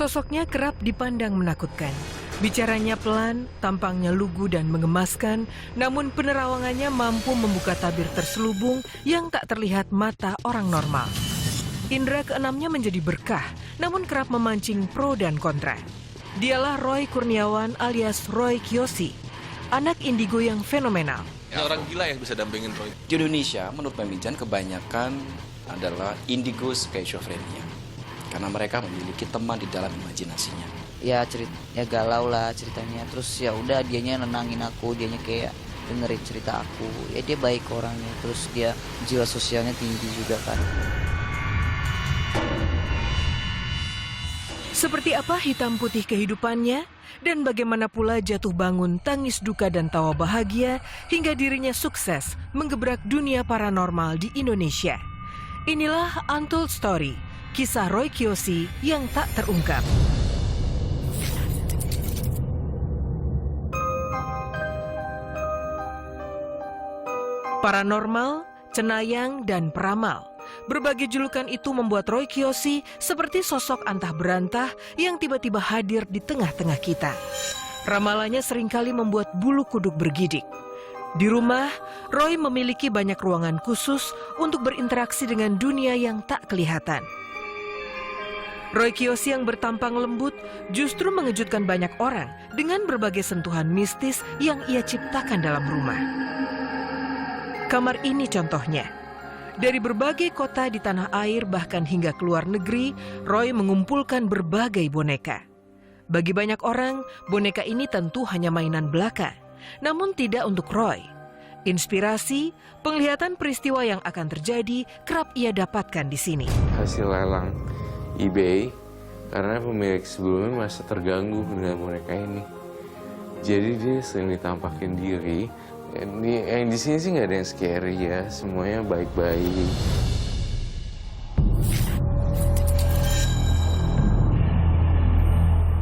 Sosoknya kerap dipandang menakutkan. Bicaranya pelan, tampangnya lugu dan mengemaskan, namun penerawangannya mampu membuka tabir terselubung yang tak terlihat mata orang normal. Indra keenamnya menjadi berkah, namun kerap memancing pro dan kontra. Dialah Roy Kurniawan alias Roy Kiyoshi, anak indigo yang fenomenal. Orang gila yang bisa dampingin Roy. Di Indonesia, menurut Pemijan, kebanyakan adalah indigo schizophrenia. Karena mereka memiliki teman di dalam imajinasinya. Ya galau lah ceritanya. Terus ya udah dianya nenangin aku, dianya kayak dengerin cerita aku. Ya dia baik orangnya, terus dia jiwa sosialnya tinggi juga kan. Seperti apa hitam putih kehidupannya, dan bagaimana pula jatuh bangun, tangis duka dan tawa bahagia, hingga dirinya sukses menggebrak dunia paranormal di Indonesia. Inilah Untold Story, kisah Roy Kiyoshi yang tak terungkap. Paranormal, cenayang, dan peramal. Berbagai julukan itu membuat Roy Kiyoshi seperti sosok antah berantah yang tiba-tiba hadir di tengah-tengah kita. Ramalannya seringkali membuat bulu kuduk bergidik. Di rumah, Roy memiliki banyak ruangan khusus untuk berinteraksi dengan dunia yang tak kelihatan. Roy Kiyoshi yang bertampang lembut justru mengejutkan banyak orang dengan berbagai sentuhan mistis yang ia ciptakan dalam rumah. Kamar ini contohnya. Dari berbagai kota di tanah air bahkan hingga ke luar negeri, Roy mengumpulkan berbagai boneka. Bagi banyak orang, boneka ini tentu hanya mainan belaka. Namun tidak untuk Roy. Inspirasi, penglihatan peristiwa yang akan terjadi kerap ia dapatkan di sini. Hasil lelang eBay, karena pemilik sebelumnya merasa terganggu dengan boneka ini. Jadi dia sering ditampakin diri. Yang di sini sih nggak ada yang scary ya, semuanya baik-baik.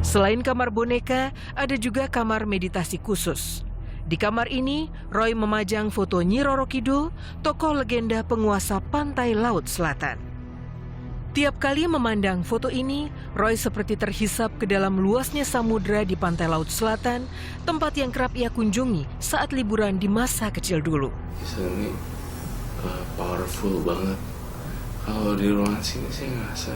Selain kamar boneka, ada juga kamar meditasi khusus. Di kamar ini, Roy memajang foto Nyi Roro Kidul, tokoh legenda penguasa pantai Laut Selatan. Tiap kali memandang foto ini, Roy seperti terhisap ke dalam luasnya samudera di pantai Laut Selatan, tempat yang kerap ia kunjungi saat liburan di masa kecil dulu. Ini powerful banget. Kalau di ruangan sini saya ngerasa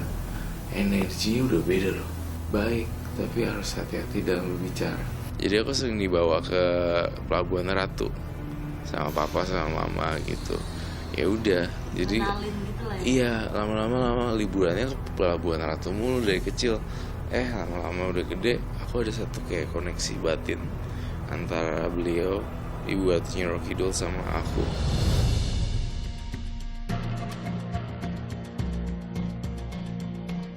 energinya udah beda loh. Baik, tapi harus hati-hati dalam berbicara. Jadi aku sering dibawa ke Pelabuhan Ratu sama papa sama mama gitu. Ya udah, jadi iya lama-lama liburannya ke Pelabuhan Ratu mulu dari kecil. Lama-lama udah gede, aku ada satu kayak koneksi batin antara beliau, Ibu Ati Nyi Roro Kidul sama aku.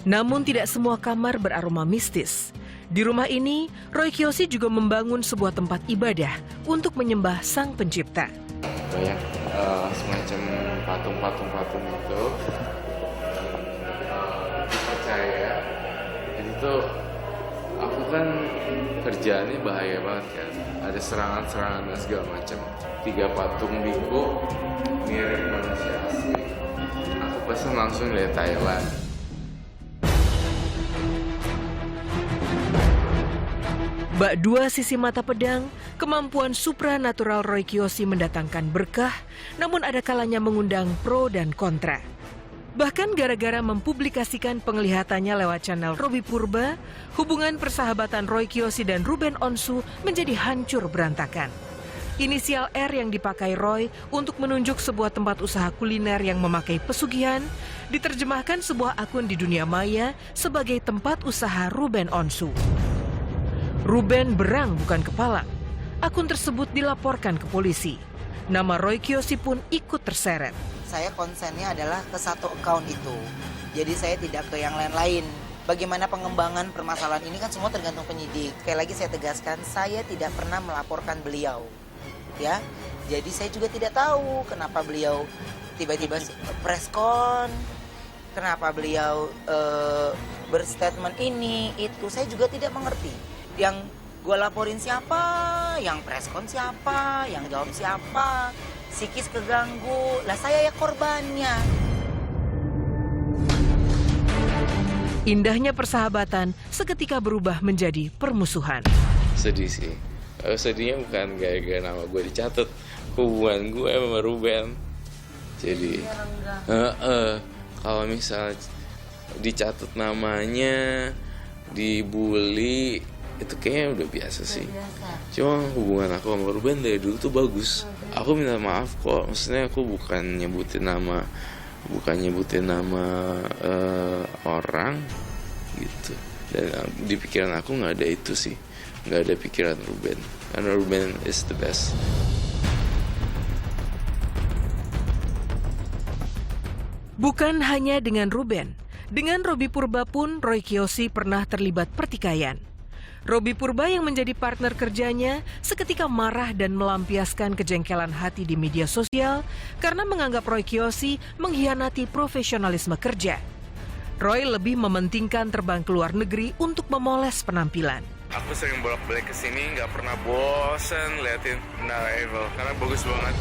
Namun tidak semua kamar beraroma mistis. Di rumah ini, Roy Kiyoshi juga membangun sebuah tempat ibadah untuk menyembah Sang Pencipta. Banyak semacam patung-patung itu dipercaya. Jadi tuh aku kan kerjaannya bahaya banget kan. Ada serangan-serangan dan segala macam. 3 patung biku mirip manusia asli. Aku pesan langsung dari Thailand. Bak dua sisi mata pedang, kemampuan supranatural Roy Kiyoshi mendatangkan berkah, namun ada kalanya mengundang pro dan kontra. Bahkan gara-gara mempublikasikan penglihatannya lewat channel Robi Purba, hubungan persahabatan Roy Kiyoshi dan Ruben Onsu menjadi hancur berantakan. Inisial R yang dipakai Roy untuk menunjuk sebuah tempat usaha kuliner yang memakai pesugihan, diterjemahkan sebuah akun di dunia maya sebagai tempat usaha Ruben Onsu. Ruben berang bukan kepala. Akun tersebut dilaporkan ke polisi. Nama Roy Kiyoshi pun ikut terseret. Saya konsennya adalah ke satu account itu. Jadi saya tidak ke yang lain-lain. Bagaimana pengembangan permasalahan ini kan semua tergantung penyidik. Sekali lagi saya tegaskan, saya tidak pernah melaporkan beliau. Ya, jadi saya juga tidak tahu kenapa beliau tiba-tiba preskon, kenapa beliau berstatement ini, itu. Saya juga tidak mengerti. Yang gue laporin siapa, yang preskon siapa, yang jawab siapa, psikis keganggu, lah saya ya korbannya. Indahnya persahabatan seketika berubah menjadi permusuhan. Sedih sih. Sedihnya bukan gara-gara nama gue dicatat, hubungan gue sama Ruben. Jadi kalau misal dicatat namanya, dibully, itu kayaknya udah biasa sih. Cuma hubungan aku sama Ruben dari dulu tuh bagus. Aku minta maaf kok, maksudnya aku bukan nyebutin nama orang gitu. Dan di pikiran aku nggak ada itu sih, nggak ada pikiran Ruben, karena Ruben is the best. Bukan hanya dengan Ruben, dengan Robby Purba pun Roy Kiyoshi pernah terlibat pertikaian. Robby Purba yang menjadi partner kerjanya seketika marah dan melampiaskan kejengkelan hati di media sosial karena menganggap Roy Kiyoshi mengkhianati profesionalisme kerja. Roy lebih mementingkan terbang ke luar negeri untuk memoles penampilan. Aku sering bolak-balik ke sini, nggak pernah bosan liatin Menara Eiffel karena bagus banget.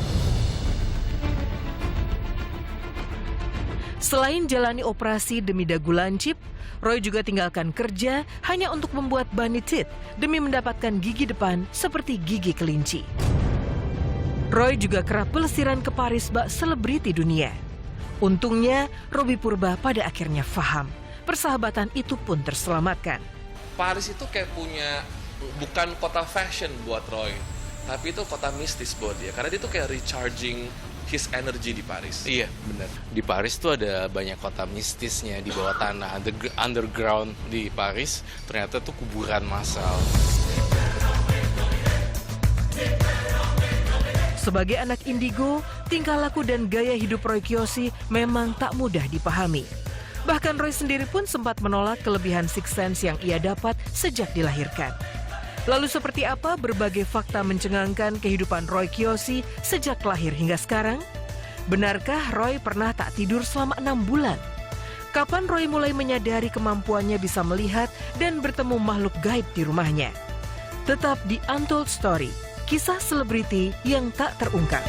Selain jalani operasi demi dagu lancip, Roy juga tinggalkan kerja hanya untuk membuat bunny teeth demi mendapatkan gigi depan seperti gigi kelinci. Roy juga kerap pelesiran ke Paris bak selebriti dunia. Untungnya, Robby Purba pada akhirnya paham. Persahabatan itu pun terselamatkan. Paris itu kayak punya, bukan kota fashion buat Roy, tapi itu kota mistis buat dia. Karena dia tuh kayak recharging his energy di Paris. Iya, benar. Di Paris tuh ada banyak kota mistisnya di bawah tanah. Underground di Paris ternyata tuh kuburan massal. Sebagai anak indigo, tingkah laku dan gaya hidup Roy Kiyoshi memang tak mudah dipahami. Bahkan Roy sendiri pun sempat menolak kelebihan sixth sense yang ia dapat sejak dilahirkan. Lalu seperti apa berbagai fakta mencengangkan kehidupan Roy Kiyoshi sejak lahir hingga sekarang? Benarkah Roy pernah tak tidur selama 6 bulan? Kapan Roy mulai menyadari kemampuannya bisa melihat dan bertemu makhluk gaib di rumahnya? Tetap di Untold Story, kisah selebriti yang tak terungkap.